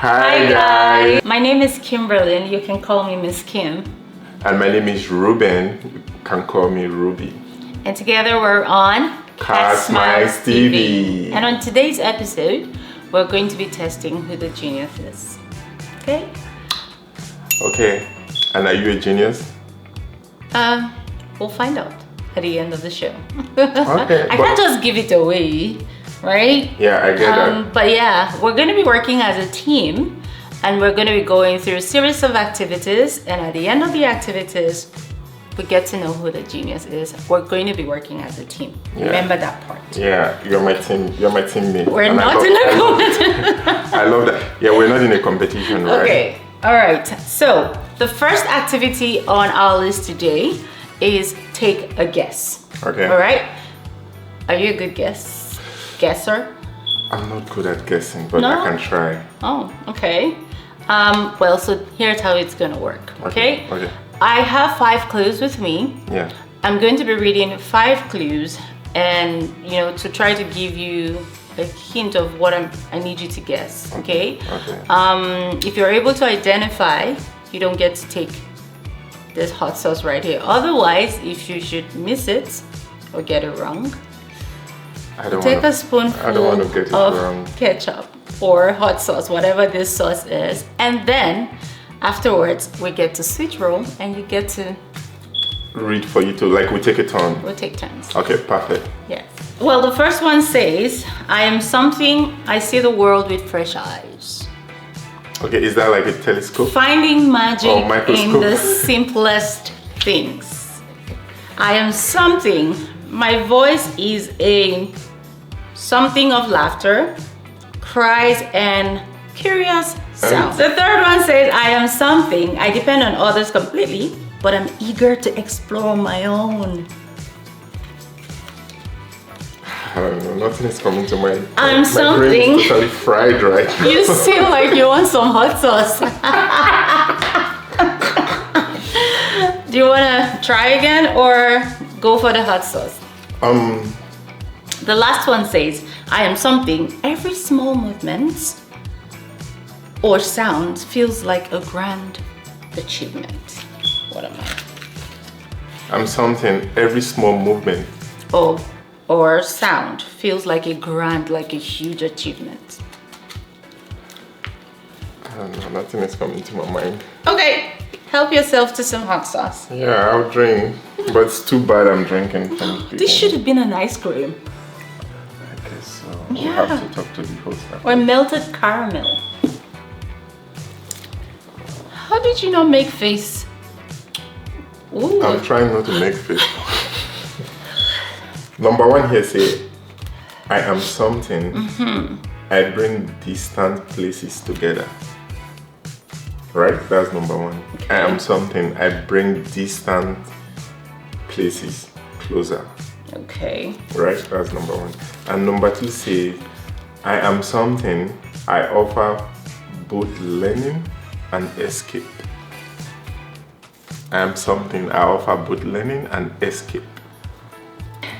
Hi guys! My name is Kimberlyn. You can call me Miss Kim. And my name is Ruben. You can call me Ruby. And together we're on Smiles TV. And on today's episode, we're going to be testing who the genius is. Okay? Okay. And are you a genius? We'll find out at the end of the show. Okay. I can't just give it away, right? Yeah, I get that. But yeah, we're going to be working as a team, and we're going to be going through a series of activities, and at the end of the activities, we get to know who the genius is. We're going to be working as a team. Yeah. Remember that part. Yeah, you're my teammate. We're not in a competition. I love that. Yeah, we're not in a competition, right? Okay. All right. So the first activity on our list today is take a guess. Okay. All right. Are you a good guesser? I'm not good at guessing, but No? I can try. Oh, okay. Well, so here's how it's gonna work. Okay. Okay. I have 5 clues with me. Yeah. I'm going to be reading 5 clues, and to try to give you a hint of what I need you to guess. Okay. Okay. If you're able to identify, you don't get to take this hot sauce right here. Otherwise, if you should miss it or get it wrong, take a spoonful of ketchup or hot sauce, whatever this sauce is, and then afterwards we get to switch role and you get to read for you to, like, we take a turn. we'll take turns. Okay, perfect. Yes. Well, the first one says, I am something, I see the world with fresh eyes. Okay, is that like a telescope? Finding magic in microscope. the simplest things. I am something. My voice is a something of laughter, cries, and curious sounds. The third one says, I am something. I depend on others completely, but I'm eager to explore my own. I don't know, nothing is coming to mind. I'm My something. brain is totally fried right now. You seem like you want some hot sauce. Do you want to try again or go for the hot sauce? The last one says, I am something. Every small movement or sound feels like a grand achievement. What am I? I'm something. Every small movement. Or sound feels like a huge achievement. I don't know, nothing is coming to my mind. Okay, help yourself to some hot sauce. Yeah, I'll drink, but it's too bad I'm drinking from This should have been an ice cream. I guess so. Yeah. We'll have to talk to the host after. Or melted caramel. How did you not make face? Ooh. I'm trying not to make face. Number 1 here say, I am something. I bring distant places together. Right? That's number 1. Okay. I am something. I bring distant places closer. Okay. Right? That's number 1. And number 2 says, I am something. I offer both learning and escape. I am something. I offer both learning and escape.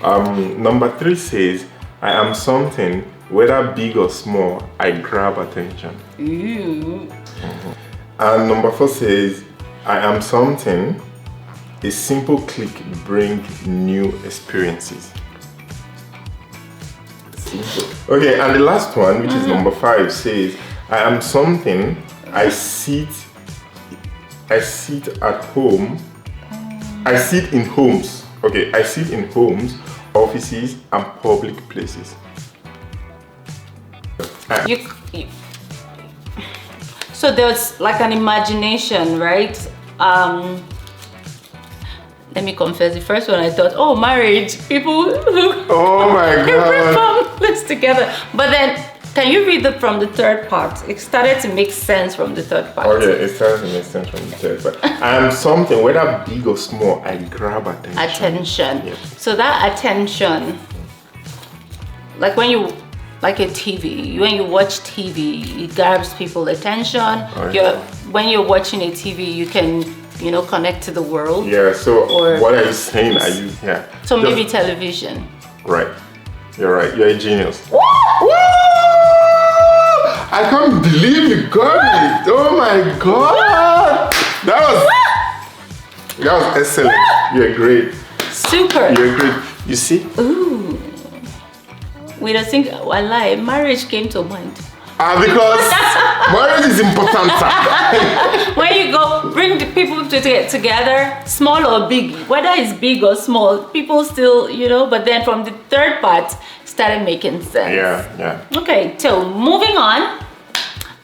Number 3 says, I am something, whether big or small, I grab attention. Ooh. And number 4 says, I am something, a simple click brings new experiences. Simple. Okay, and the last one, which is number 5, says, I am something, I sit at home, I sit in homes. Okay, I sit in homes, offices, and public places. So there's like an imagination, right? Let me confess, the first one I thought, oh, marriage, people who Oh my God. families together. But then, can you read from the third part? It started to make sense from the third part. Okay, it starts to make sense from the third part. I am something, whether big or small, I grab attention. Attention. Yep. So that attention, like when you, like a TV, when you watch TV, it grabs people's attention. When you're watching a TV, you can, connect to the world. Yeah, so Or- what are you saying? Are you, yeah. So maybe television. Right. You're right. You're a genius. Woo! I can't believe you got it. Oh my God. That was excellent. You're great. Super. You're great. You see? Ooh. We don't think, wallahi, marriage came to mind. Because marriage is important. When you go, bring the people to get together, small or big, whether it's big or small, people still, but then from the third part, started making sense. Yeah. Okay, so moving on.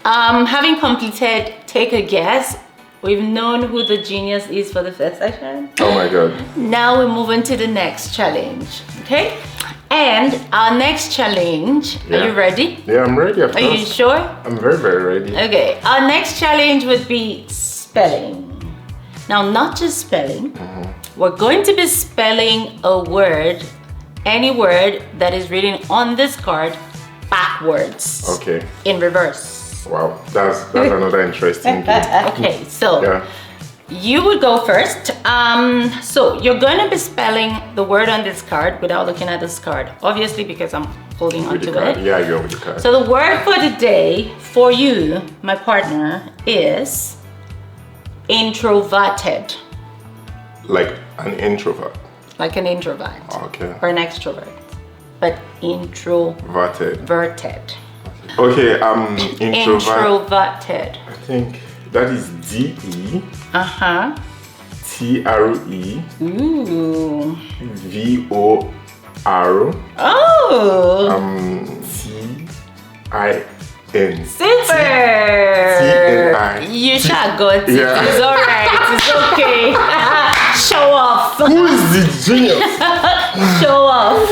Having completed Take a Guess, we've known who the genius is for the first session. Oh my God. Now we're moving to the next challenge, okay? And our next challenge, are you ready? Yeah, I'm ready. Of course. Are you sure? I'm very, very ready. Okay, our next challenge would be spelling. Now, not just spelling, we're going to be spelling a word, any word that is written on this card backwards. Okay. In reverse. Wow, that's another interesting game. Okay, so you would go first. So you're going to be spelling the word on this card without looking at this card, obviously, because I'm holding onto it. Yeah, you're with the card. So the word for the day for you, my partner, is introverted. Like an introvert. Like an introvert. Okay. Or an extrovert. But introverted. Okay, introverted. I think that is D-E. T-R-E. Ooh. V-O-R. Oh. T-I-N. Super. T-N-I. You shall go. It's Yeah. all right. It's okay. Show off. Who is the genius? Show off.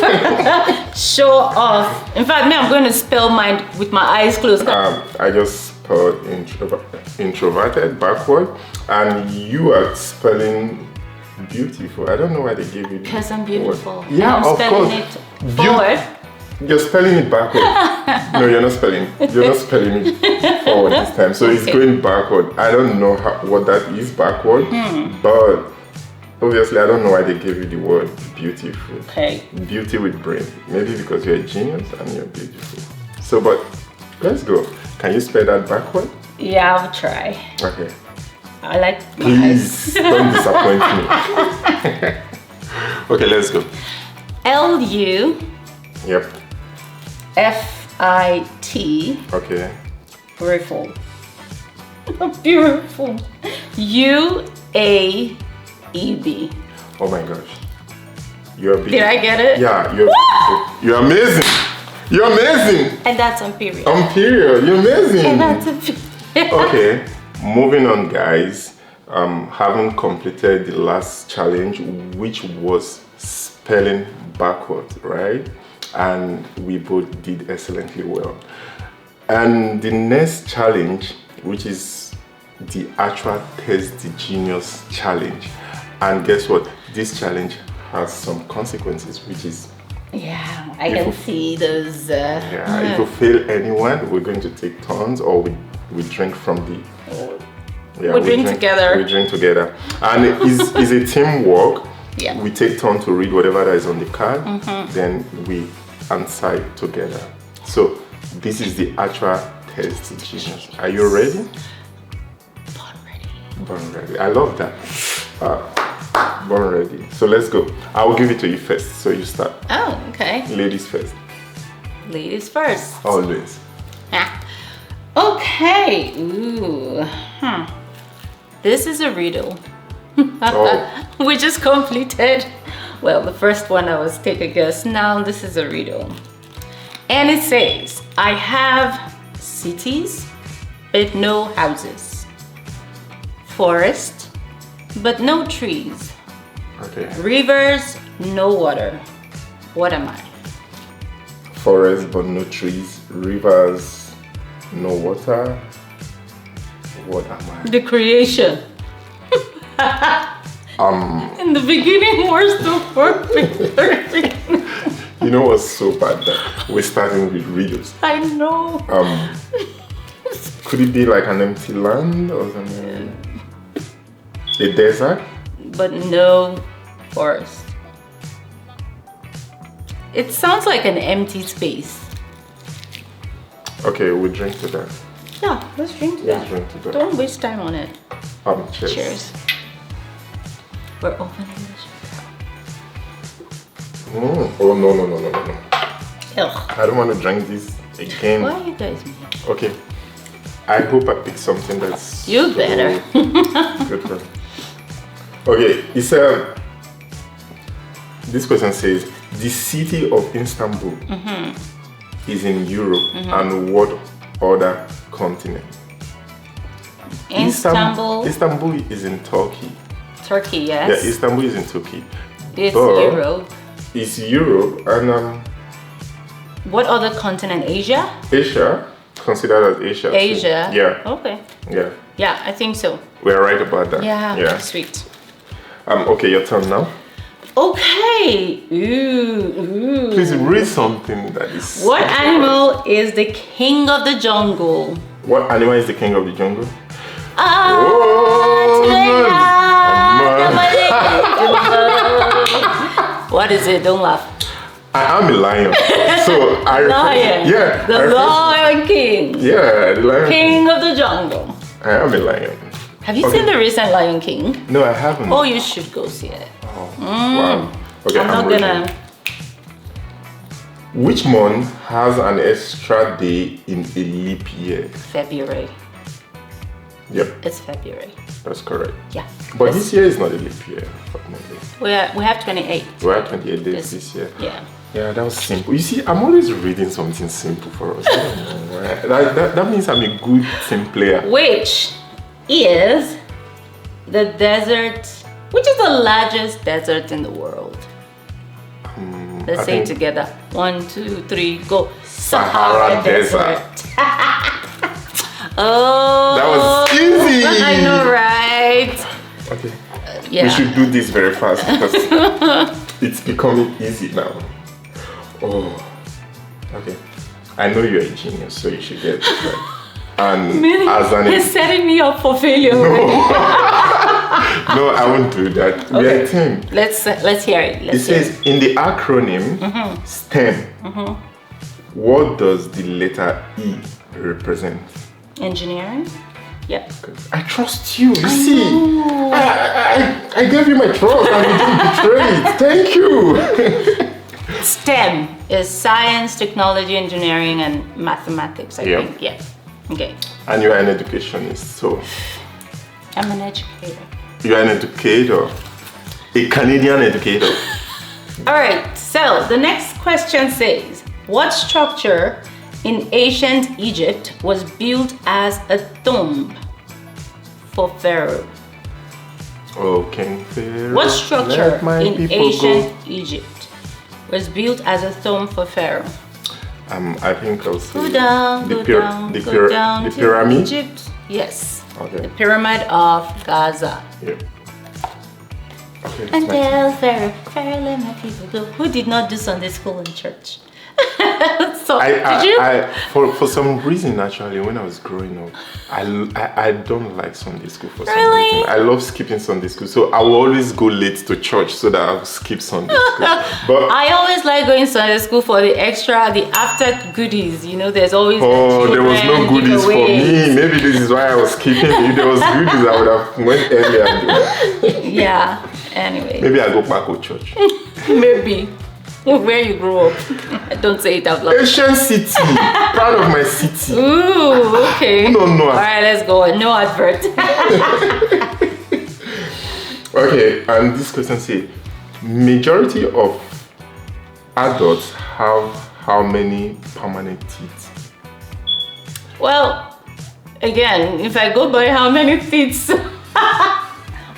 Show off. In fact, me, I'm going to spell mine with my eyes closed. I just spelled introverted backward, and you are spelling beautiful. I don't know why they gave you. Because I'm beautiful. Yeah, I'm of spelling course. it forward. You're spelling it backward. No, you're not spelling it forward this time. So it's going backward. I don't know what that is backward, but obviously I don't know why they gave you the word beautiful. Okay. Beauty with brain. Maybe because you're a genius and you're beautiful. So, but let's go. Can you spell that backward? Yeah, I'll try. Okay. I like my Please don't disappoint me. Okay, let's go. L-U. Yep. F-I-T. Okay. Beautiful. Beautiful. U-A-E-B. Oh my gosh. You're big. Did I get it? Yeah, you're amazing. You're amazing. And that's on period. On period. You're amazing. And that's on period. Okay, moving on, guys. Having completed the last challenge, which was spelling backwards, right? And we both did excellently well. And the next challenge, which is the actual Test the Genius challenge. And guess what? This challenge has some consequences, which is... Yeah, I can see those. If you fail anyone, we're going to take turns, or we drink from the... we drink together. We drink together. And it's a teamwork. Yeah. We take turn to read whatever that is on the card, then we answer it together. So this is the actual Test the Genius. Are you ready? Born ready. Born ready. I love that. Born ready. So let's go. I will give it to you first, so you start. Oh, okay. Ladies first. Ladies first. Always. Okay. Ooh. This is a riddle. We just completed. Well, the first one I was Take a Guess. Now this is a riddle. And it says, I have cities, but no houses. Forest, but no trees. Okay. Rivers, no water. What am I? Forest, but no trees. Rivers, no water. What am I? The creation. In the beginning, we're so perfect. You know what's so bad? That we're starting with riddles. I know. Could it be like an empty land or something? A desert? But no forest. It sounds like an empty space. Okay, we drink to that. Yeah, let's drink to that. Let's drink to that. Don't waste time on it. Cheers. Cheers. We're opening this. Oh, no. Ugh. I don't want to drink this again. Why are you guys mean? Okay. I hope I pick something that's... You better. Good for me. Okay, it's this question says, the city of Istanbul is in Europe and what other continent? Istanbul is in Turkey. Turkey, yes. Yeah, Istanbul is in Turkey. It's Europe. It's Europe and what other continent? Asia? Asia, considered as Asia. Asia. Too. Yeah. Okay. Yeah. Yeah, I think so. We're right about that. Yeah. Sweet. Okay, your turn now. Okay. Ooh. Please read something that is... What animal is the king of the jungle? What animal is the king of the jungle? What is it? Don't laugh. I am a lion. So Lion. Yeah. The Lion King. Yeah, the lion. King of the jungle. I am a lion. Have you seen the recent Lion King? No, I haven't. Oh, you should go see it. Oh, wow. Okay, I'm not gonna. Which month has an extra day in a leap year? February. Yep. It's February. That's correct. Yeah. But this year is not a leap year, fortunately. We have 28. We have 28 days this year. Yeah. Yeah, that was simple. You see, I'm always reading something simple for us. I don't know why. That means I'm a good team player. Which is the desert, which is the largest desert in the world? Let's say it together. 1, 2, 3, go. Sahara Desert. Oh, that was easy. I know, right? Okay. Yeah. We should do this very fast because it's becoming easy now. Oh, okay. I know you're a genius, so you should get it right. And He's setting me up for failure. No, I won't do that. Okay. We're a team. Let's hear it. It says in the acronym STEM, what does the letter E represent? Engineering. Yep. I trust you. You see, I gave you my trust and you didn't betray it. Thank you. STEM is science, technology, engineering, and mathematics. I think. Yeah. Okay. And you are an educationist, so. I'm an educator. You are an educator, a Canadian educator. All right. So the next question says, what structure in ancient Egypt was built as a tomb for Pharaoh? Oh, King Pharaoh. What structure in ancient Egypt was built as a tomb for Pharaoh? I think I'll say go down the to pyramid. Egypt. Yes. Okay. The Pyramid of Gaza. Yeah. Okay. And tell Pharaoh, let my people go. Who did not do Sunday school in church? So, did you? For some reason, actually, when I was growing up, I don't like Sunday school for some reason. I love skipping Sunday school, so I will always go late to church so that I'll skip Sunday school. But I always like going to Sunday school for the after goodies. You know, there's always. Oh, there was no goodies for me. Maybe this is why I was skipping. If there was goodies, I would have went earlier. Yeah. Anyway. Maybe I go back to church. Maybe. Where you grew up. Don't say it out loud. Asian city. Proud of my city. Ooh, okay. No. All right, let's go. No advert. Okay, and this question says, majority of adults have how many permanent teeth? Well, again, if I go by how many teeth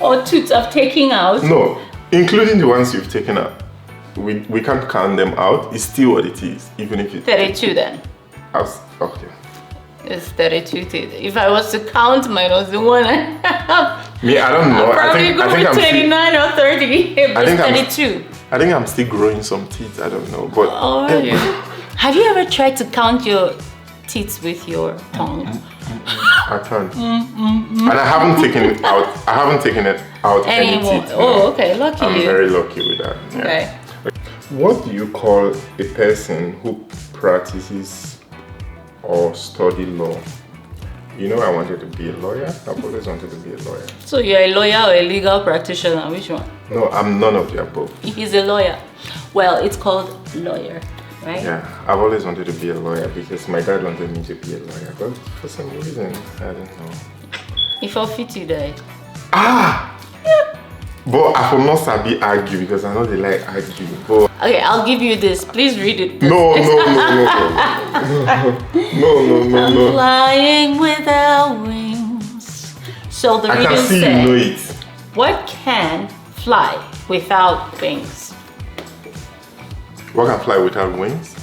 or tooth I've taken out. No, including the ones you've taken out. We can't count them out. It's still what it is, even if it's 32 then. Okay. It's 32 teeth. If I was to count minus the one I have, me, I don't know. I think I'm 29 or 30. It's 32. I think I'm still growing some teeth. I don't know, but. Oh, yeah. Have you ever tried to count your teeth with your tongue? I can't. And I haven't taken it out. I haven't taken it out anymore. Any teeth. Oh, okay. Lucky I'm you. very lucky with that. Yeah. Okay. What do you call a person who practices or study law? You know, I wanted to be a lawyer. I've always wanted to be a lawyer. So you're a lawyer or a legal practitioner? Which one? No, I'm none of the above. He's a lawyer. Well, it's called lawyer, right? Yeah, I've always wanted to be a lawyer because my dad wanted me to be a lawyer, but for some reason, I don't know. If I fit you die. Ah! Yeah. But I will not sabi argue because I know they like argue. But okay, I'll give you this. Please read it. No. No. Flying without wings. So the I riddle can see said, you know it. what can fly without wings? What can fly without wings?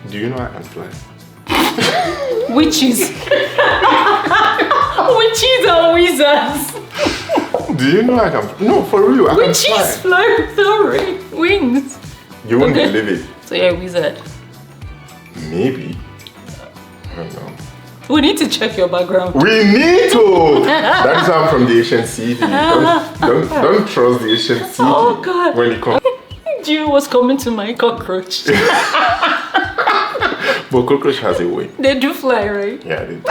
Do you know I can fly? Witches. Witches are wizards. Do you know I can? No, for real, I Witches can fly. fly without wings. You won't Okay. believe it. So you're a wizard. Maybe. I don't know. We need to check your background. We need to. That's why I'm from the ancient city. Don't trust the ancient city. Oh God. When it comes. Do you know what's coming to my cockroach? But cockroach has a way. They do fly, right? Yeah, they do.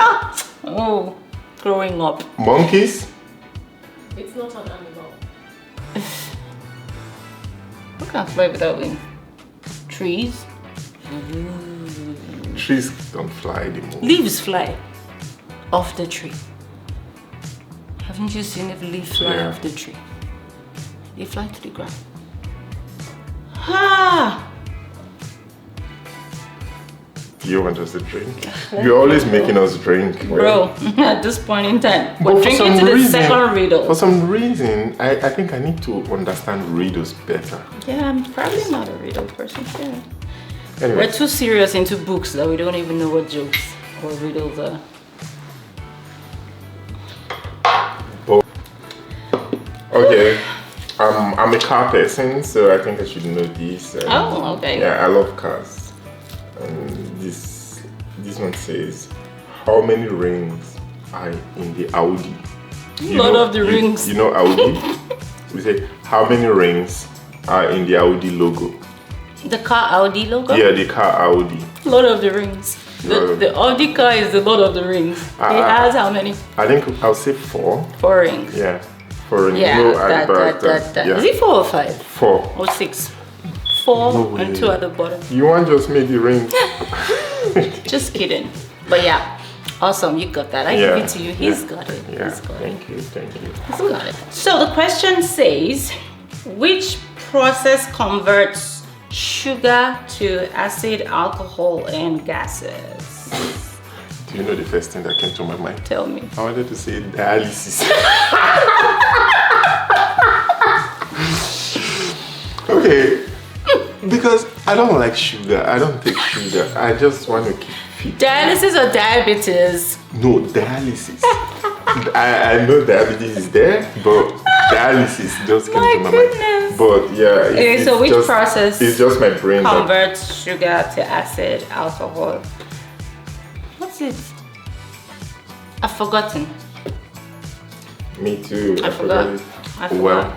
Oh, growing up. Monkeys? It's not an animal. What can fly without wings? Trees? Trees don't fly anymore. Leaves fly off the tree. Haven't you seen if leaves fly Yeah. off the tree? They fly to the ground. Ah! You want us to drink? You're always making us drink. Bro, at this point in time, But we're for drinking some to the reason- second riddle. For some reason, I think I need to understand riddles better. Yeah, I'm probably not a riddle person. Yeah. Anyway, We're too serious into books that we don't even know what jokes or riddles are. okay. I'm a car person, so I think I should know this. Oh, okay. Yeah, I love cars. This one says, how many rings are in the Audi? Lord of the Rings. You know Audi? We say, how many rings are in the Audi logo? The car Audi logo? Yeah, the car Audi. Lord of the Rings. The Audi car is the Lord of the Rings. It has how many? I think I'll say 4. 4 rings. Yeah, 4 rings. Yeah, No, that. Yeah. Is it 4 or 5? 4. Or 6? 4 No and way. 2 at the bottom. You want just make the rings? Just kidding. But yeah, awesome. You got that. I Yeah, give it to you. He's yeah, got it. Yeah, He's got it. thank you. He's got it. So the question says, which process converts sugar to acid, alcohol, and gases? Do you know the first thing that came to my mind? Tell me. I wanted to say dialysis. Okay, because I don't like sugar. I don't take sugar. I just want to keep fit. Dialysis or diabetes? No, dialysis. I know diabetes is there, but dialysis just came My to my goodness. mind. But yeah, Okay, so which process It's just my brain. that- converts sugar to acid, alcohol? What's it? I've forgotten. Me too. I forgot. it. I forgot. Well,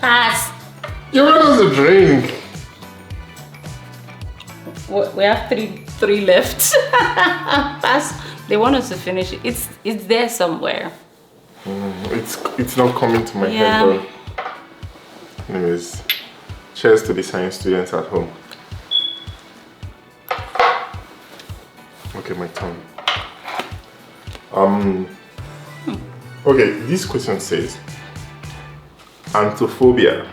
Pass. you want us to drink? We have three left. Pass. They want us to finish it. It's there somewhere. It's not coming to my Yeah. head, but anyways, cheers to the science students at home. Okay, my turn. Okay, this question says, Anthophobia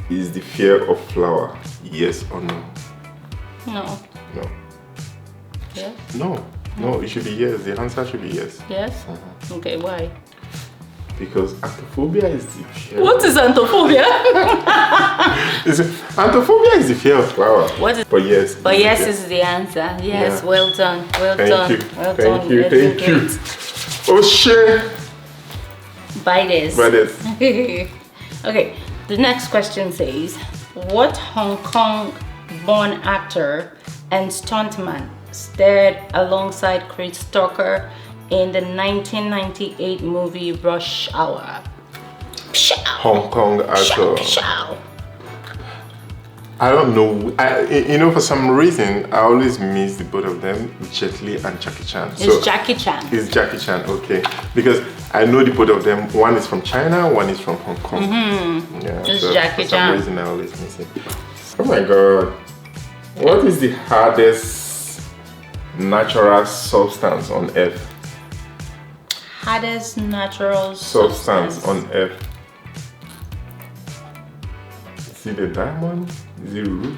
is the fear of flour, yes or no? No. No. Yes. No, it should be yes. The answer should be yes. Yes. Okay. Why? Because anthophobia is the fear. What is anthophobia? Anthophobia is the fear of flour. What is? But yes. But it's yes the fear. is the answer. Yes. Yeah. Well done. Well Thank done. you. Well Thank done. you. You're Thank doing you. great. Oh shit. Buy this. But it's Okay. The next question says, what Hong Kong-born actor and stuntman starred alongside Chris Tucker in the 1998 movie Rush Hour? Hong Kong actor. Pshaw. I don't know. For some reason, I always miss the both of them, Jet Li and Jackie Chan. It's Jackie Chan. It's Jackie Chan, okay. Because I know the both of them. One is from China, one is from Hong Kong. Yeah, it's Jackie Chan. For some reason, I always miss it. Oh my God. What is the hardest natural substance on Earth? Hardest natural substance on Earth. Is it a diamond? Is it ruby?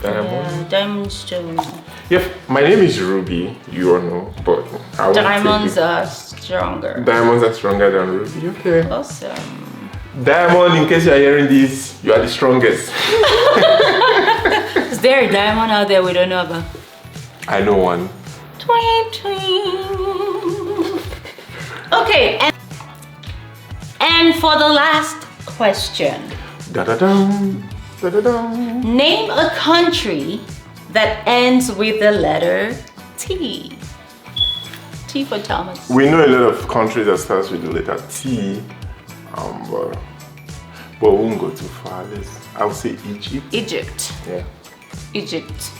Diamond? Yeah, diamond stone. Yeah, my name is Ruby, you all know, but I diamonds are stronger. Diamonds are stronger than Ruby, okay. Awesome. Diamond, in case you are hearing this, you are the strongest. Is there a diamond out there we don't know about? I know one. Twing, twing. Okay, and for the last question. Da-da-dum, da-da-dum. Name a country that ends with the letter T. T for Thomas. We know a lot of countries that starts with the letter T, but we won't go too far. I would say Egypt. Egypt. Yeah. Egypt.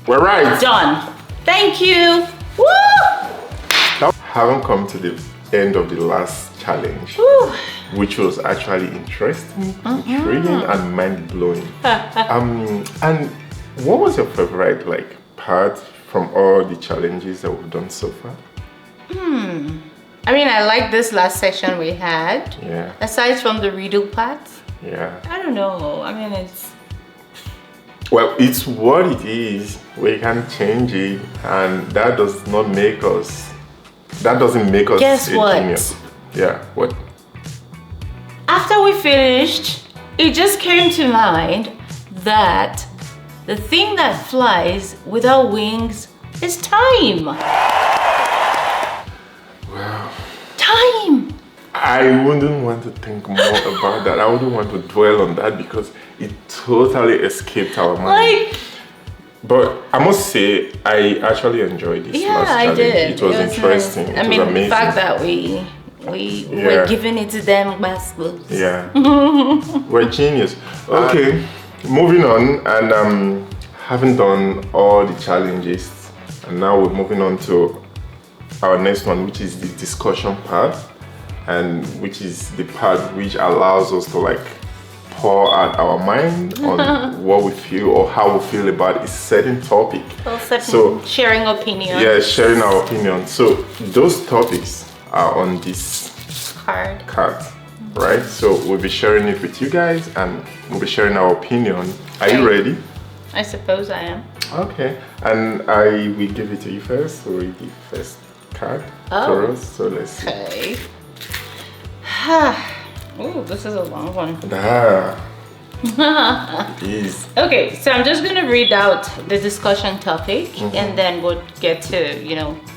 We're right. Done. Thank you. Woo! Now, haven't come to the end of the last challenge, Woo. which was actually interesting, intriguing, and mind-blowing. And what was your favorite part from all the challenges that we've done so far? I mean, I like this last session we had. Yeah. Aside from the riddle part. Yeah. I don't know. I mean, it's... Well, it's what it is. We can change it, and that does not make us... That doesn't make us Guess a what? genius. Yeah, what? After we finished, it just came to mind that the thing that flies without wings is time. Wow. Time. I wouldn't want to think more about that. I wouldn't want to dwell on that because it totally escaped our mind. But I must say, I actually enjoyed this last challenge. I did. It was interesting. Nice. It was amazing. The fact that we were giving it to them basketballs. Yeah. We're genius. Okay, moving on, and having done all the challenges, and now we're moving on to our next one, which is the discussion part, and which is the part which allows us to pour out our mind on what we feel or how we feel about a certain topic. So sharing opinions. Yeah, sharing our opinion. So those topics are on this card, right? So we'll be sharing it with you guys, and we'll be sharing our opinion. Are you ready? I suppose I am. Okay, and I will give it to you first. So read the first card for us. So let's see. Okay. Oh, this is a long one. It is. Okay, so I'm just gonna read out the discussion topic, and then we'll get to,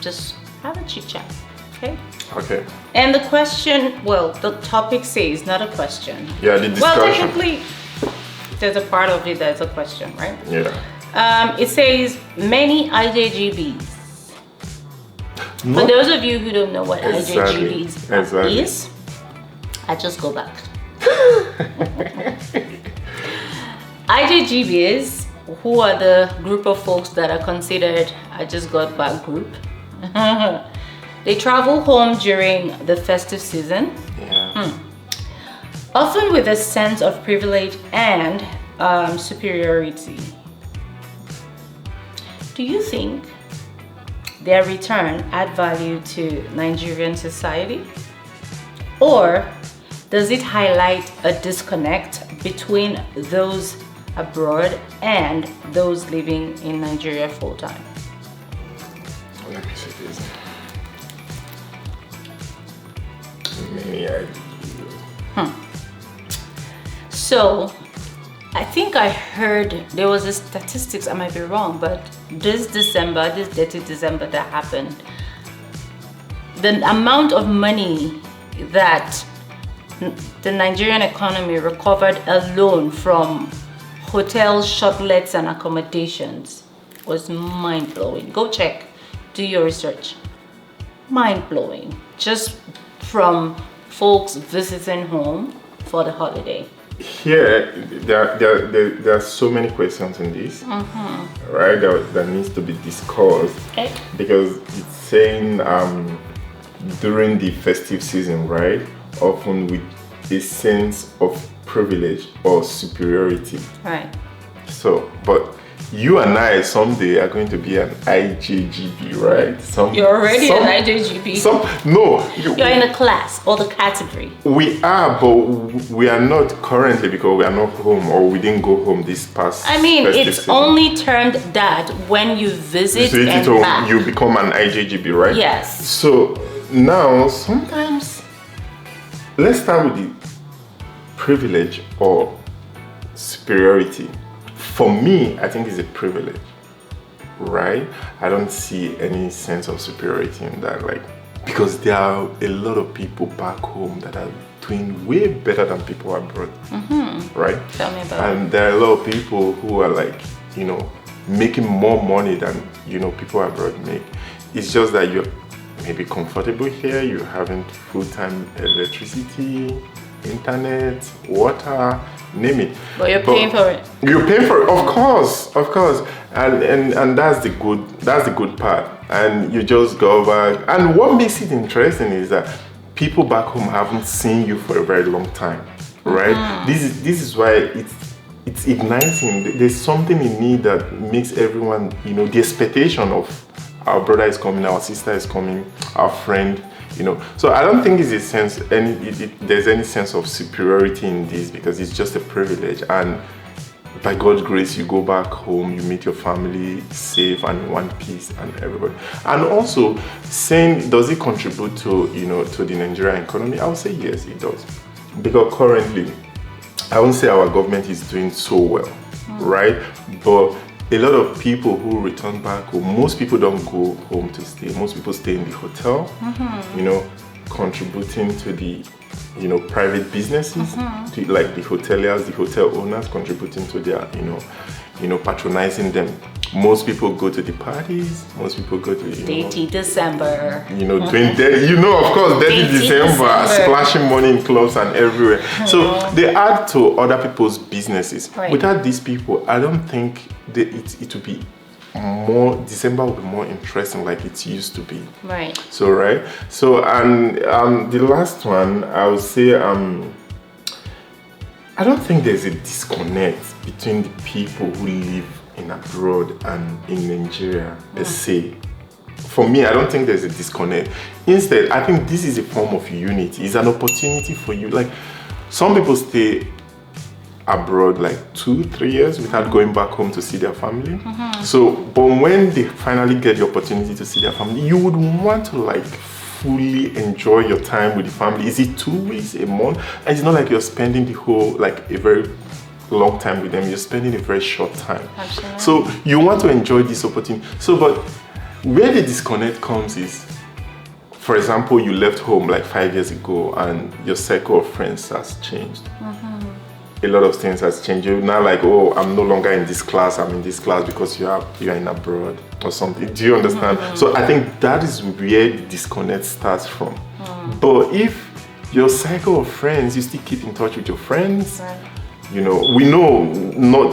just have a chit chat. Okay? Okay. And the question, well, the topic says, not a question. Yeah, the discussion. Well, technically, there's a part of it that's a question, right? Yeah. It says many IJGBs. For those of you who don't know what IJGBs is, I just go back. IJGBs, who are the group of folks that are considered I just got back group. They travel home during the festive season. Yeah. Often with a sense of privilege and superiority. Do you think their return add value to Nigerian society? Or does it highlight a disconnect between those abroad and those living in Nigeria full time? Let me see this. Many ideas. So, I think I heard there was a statistics, I might be wrong, but this dirty December that happened, the amount of money that the Nigerian economy recovered alone from hotels, shoplets, and accommodations was mind-blowing. Go check, do your research. Mind-blowing. Just from folks visiting home for the holiday. here there are so many questions in this, right? That needs to be discussed, because it's saying during the festive season, right? Often with a sense of privilege or superiority, right? So, but you and I someday are going to be an IJGB, right? You're already an IJGB. You're in a class or the category. We are, but we are not currently, because we are not home, or we didn't go home this past. I mean, it's season. only turned that when you visit and back. You become an IJGB, right? Yes. So now, sometimes, let's start with the privilege or superiority. For me, I think it's a privilege, right? I don't see any sense of superiority in that, like, because there are a lot of people back home that are doing way better than people abroad, right? Tell me about And there are a lot of people who are like, making more money than, people abroad make. It's just that you're maybe comfortable here, you're having full-time electricity, internet, water, name it. But you're paying for it. You're paying for it, of course, and that's the good part. And you just go back. And what makes it interesting is that people back home haven't seen you for a very long time, right? This is why it's igniting. There's something in me that makes everyone, the expectation of our brother is coming, our sister is coming, our friend. So I don't think there's any sense of superiority in this, because it's just a privilege, and by God's grace you go back home, you meet your family safe and in one piece, and everybody. And also saying, does it contribute to to the Nigerian economy? I would say yes, it does, because currently I won't say our government is doing so well, right? But a lot of people who return back home, most people don't go home to stay. Most people stay in the hotel, contributing to the, private businesses, to, like the hoteliers, the hotel owners, contributing to their, patronizing them. Most people go to the parties. Most people go to, Dirty December. Doing of course, dirty December, splashing money in clubs and everywhere. So they add to other people's businesses. Right. Without these people, I don't think it would be more. December would be more interesting, like it used to be. Right. So and the last one, I would say I don't think there's a disconnect between the people who live in abroad and in Nigeria per se. For me, I don't think there's a disconnect. Instead, I think this is a form of unity. It's an opportunity for you. Like, some people stay abroad like 2-3 years without going back home to see their family. So, but when they finally get the opportunity to see their family, you would want to like fully enjoy your time with the family. Is it 2 weeks, a month? And it's not like you're spending the whole, like, a very long time with them. You're spending a very short time. Absolutely. So you want to enjoy this opportunity. So, but where the disconnect comes is, for example, you left home like 5 years ago and your circle of friends has changed. A lot of things has changed. You're now like, oh, I'm no longer in this class, I'm in this class because you're in abroad or something. Do you understand? So I think that is where the disconnect starts from. But if your cycle of friends, you still keep in touch with your friends, right. We know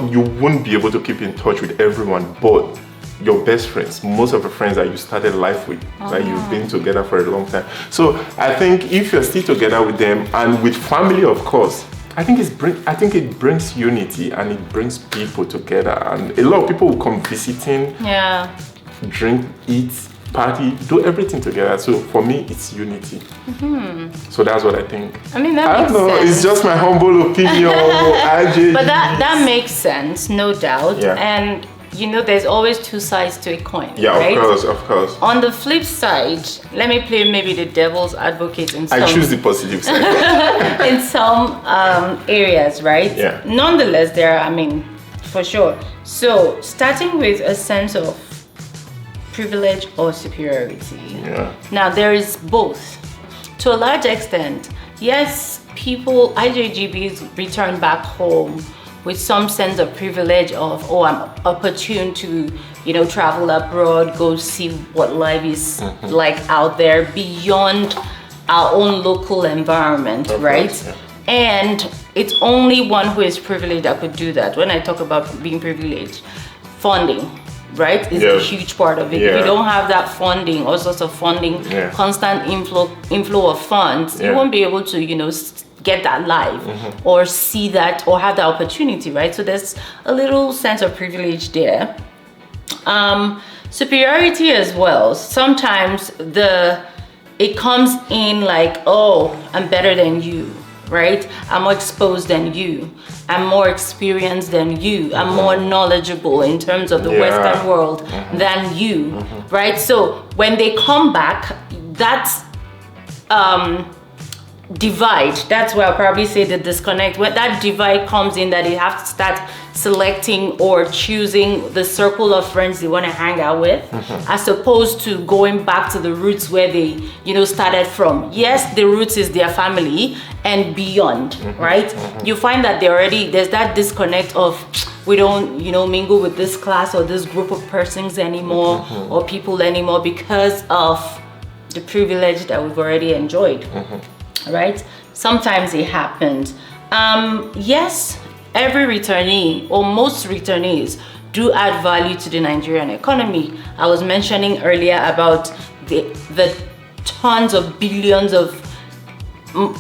you won't be able to keep in touch with everyone, but your best friends, most of the friends that you started life with, that you've been together for a long time. So I think if you're still together with them and with family, of course, I think it brings unity and it brings people together, and a lot of people will come visiting, drink, eat, party, do everything together. So for me, it's unity. So that's what I think. I mean, that makes sense. It's just my humble opinion. But that makes sense, no doubt. Yeah. And there's always two sides to a coin. Yeah, right? Of course. On the flip side, let me play maybe the devil's advocate in some. I choose the positive side. In some areas, right? Yeah. Nonetheless, for sure. So, starting with a sense of privilege or superiority. Yeah. Now, there is both. To a large extent, yes, IJGBs return back home with some sense of privilege of, I'm opportune to, travel abroad, go see what life is like out there beyond our own local environment, right? Course, yeah. And it's only one who is privileged that could do that. When I talk about being privileged, funding, right, is a huge part of it. If you don't have that funding, all sorts of funding, constant inflow of funds, you won't be able to, you know, get that live or see that or have the opportunity, right? So there's a little sense of privilege there. Superiority as well. Sometimes it comes in like, oh, I'm better than you, right? I'm more exposed than you. I'm more experienced than you. I'm more knowledgeable in terms of the Western world than you, right? So when they come back, that's divide. That's where I'll probably say the disconnect. When that divide comes in, that they have to start selecting or choosing the circle of friends they want to hang out with, as opposed to going back to the roots where they, you know, started from. Yes, the roots is their family and beyond, right? You find that there's that disconnect of, we don't, you know, mingle with this class or this group of persons anymore or people anymore because of the privilege that we've already enjoyed. Right? Sometimes it happens. Yes, every returnee or most returnees do add value to the Nigerian economy. I was mentioning earlier about the tons of billions of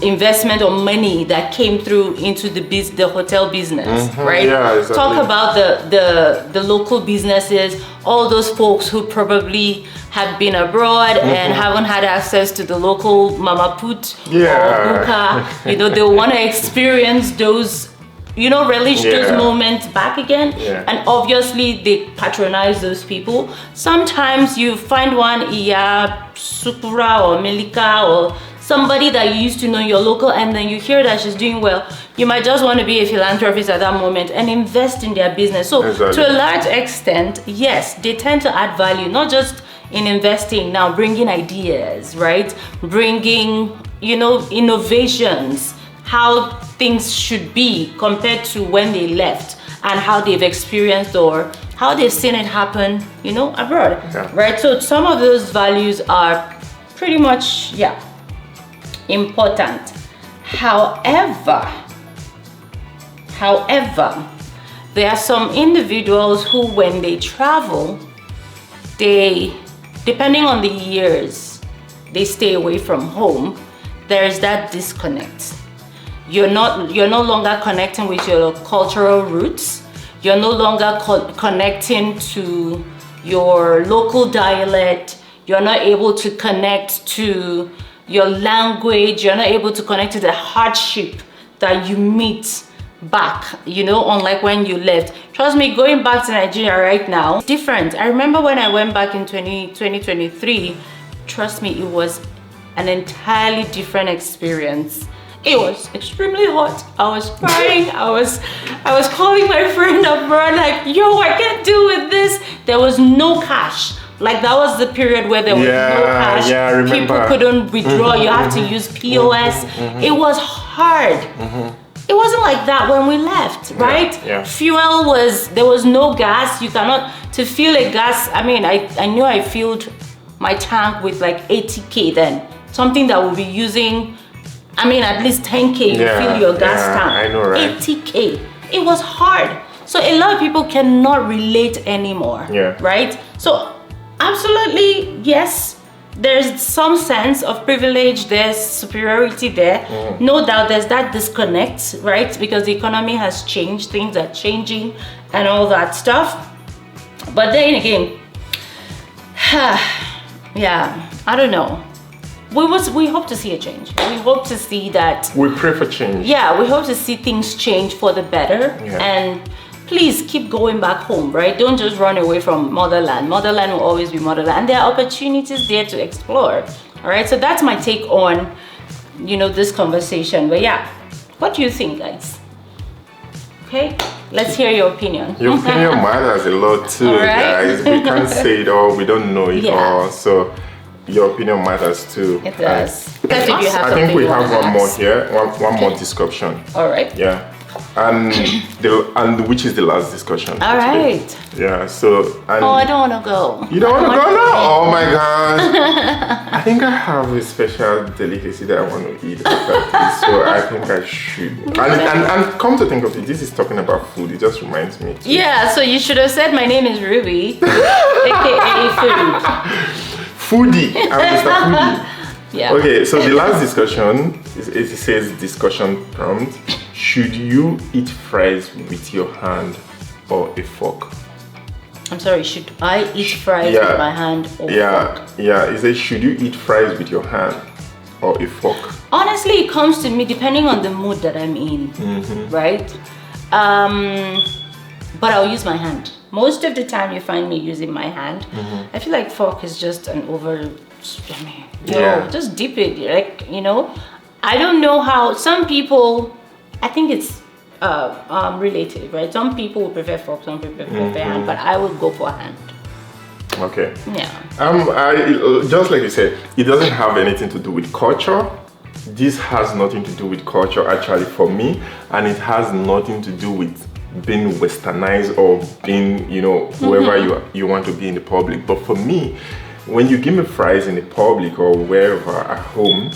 investment or money that came through into the hotel business, right? Yeah, exactly. Talk about the local businesses, all those folks who probably have been abroad and haven't had access to the local mama put or buka. You know, they want to experience those, you know, relish those moments back again. And obviously they patronize those people. Sometimes you find one Iya, Sukura or Melika or somebody that you used to know in your local, and then you hear that she's doing well. You might just want to be a philanthropist at that moment and invest in their business. So to a large extent, yes, they tend to add value, not just in investing, now bringing ideas, right? Bringing, you know, innovations, how things should be compared to when they left and how they've experienced or how they've seen it happen, you know, abroad, right? So some of those values are pretty much, important. However, there are some individuals who, when they travel, depending on the years they stay away from home, there's that disconnect. You're no longer connecting with your cultural roots. You're no longer connecting to your local dialect. You're not able to connect to your language. You're not able to connect to the hardship that you meet back, you know, unlike when you left. Trust me, going back to Nigeria right now, it's different. I remember when I went back in 2023, trust me, it was an entirely different experience. It was extremely hot. I was crying. I was calling my friend abroad like, yo, I can't deal with this. There was no cash. Like, that was the period where there was no cash. Yeah, I remember. People couldn't withdraw. You have to use POS. It was hard. It wasn't like that when we left, right? Fuel there was no gas. You cannot, to fill a gas, I mean, I knew I filled my tank with like 80K then. Something that will be using, I mean, at least 10K you fill your gas tank. I know, right? 80K. It was hard. So a lot of people cannot relate anymore, right? So absolutely, yes, there's some sense of privilege, there's superiority there. No doubt there's that disconnect, right? Because the economy has changed, things are changing and all that stuff. But then again, I don't know. We hope to see a change. We hope to see that. We pray for change. Yeah, we hope to see things change for the better. And please keep going back home, right? Don't just run away from motherland. Motherland will always be motherland. And there are opportunities there to explore. All right, so that's my take on, you know, this conversation. But yeah, what do you think, guys? Okay, let's hear your opinion. Your opinion matters a lot too, guys. We can't say it all. We don't know it all. So your opinion matters too. It does. I think we have one more here, one more discussion. All right. Yeah. and which is the last discussion. All right. Yeah. So. And I don't want to go. You don't want to go now? Oh my God! I think I have a special delicacy that I want to eat after this, so I think I should. And come to think of it, this is talking about food. It just reminds me. Yeah. So you should have said my name is Ruby, aka Food. Foodie. I'm Mr. Foodie. Yeah. Okay, so the last discussion, it says discussion prompt. Should you eat fries with your hand or a fork? I'm sorry, should I eat fries with my hand or fork? Yeah, it says should you eat fries with your hand or a fork? Honestly, it comes to me depending on the mood that I'm in, right? But I'll use my hand. Most of the time you find me using my hand. I feel like fork is just an just dip it, like, I don't know how some people, I think it's relative, right? Some people would prefer fork, some people prefer hand, but I would go for hand. Okay. Yeah. Just like you said, it doesn't have anything to do with culture. This has nothing to do with culture actually for me, and it has nothing to do with being westernized or being, whoever you want to be in the public. But for me, when you give me fries in the public or wherever at home,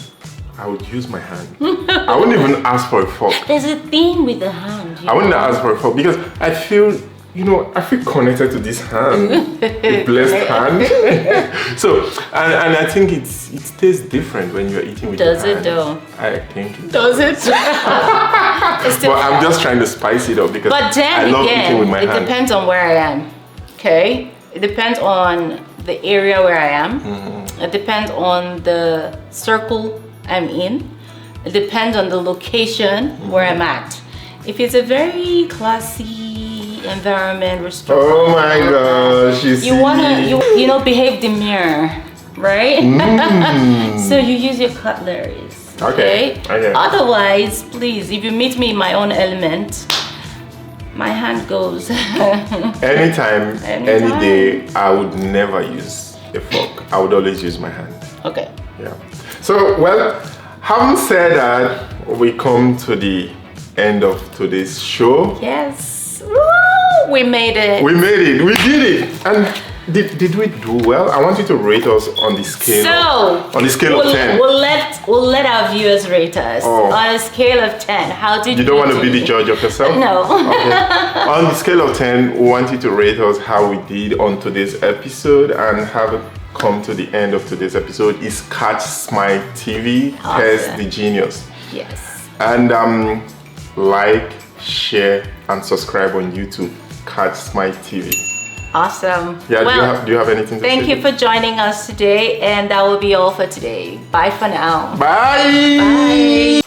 I would use my hand. I wouldn't even ask for a fork. There's a thing with the hand. I wouldn't ask for a fork because I feel, I feel connected to this hand, a blessed hand. So, and I think it tastes different when you're eating with your hand. Does it though? I think it does. It? But I'm just trying to spice it up because I love eating with my hand. It depends on where I am, okay? It depends on the area where I am. It depends on the circle I'm in. It depends on the location where I'm at. If it's a very classy environment, restaurant, oh my gosh, you wanna behave demure, right? So you use your cutleries. Okay. Otherwise, please, if you meet me in my own element, my hand goes. Anytime, any day, I would never use a fork. I would always use my hand. Okay. Yeah. So, well, having said that, we come to the end of today's show. Yes. Woo! We made it. We made it. We did it. And did we do well? I want you to rate us on the scale. So, of 10. We'll let our viewers rate us on a scale of 10. How did you don't want to be the judge of yourself? No. Okay. On the scale of 10, we want you to rate us how we did on today's episode, and have it come to the end of today's episode is Catch Smile TV. Test the Genius. Yes. And like, share, and subscribe on YouTube. Catch Smile TV. Awesome. Yeah, well, do you have anything to say? Thank you for joining us today, and that will be all for today. Bye for now. Bye. Bye.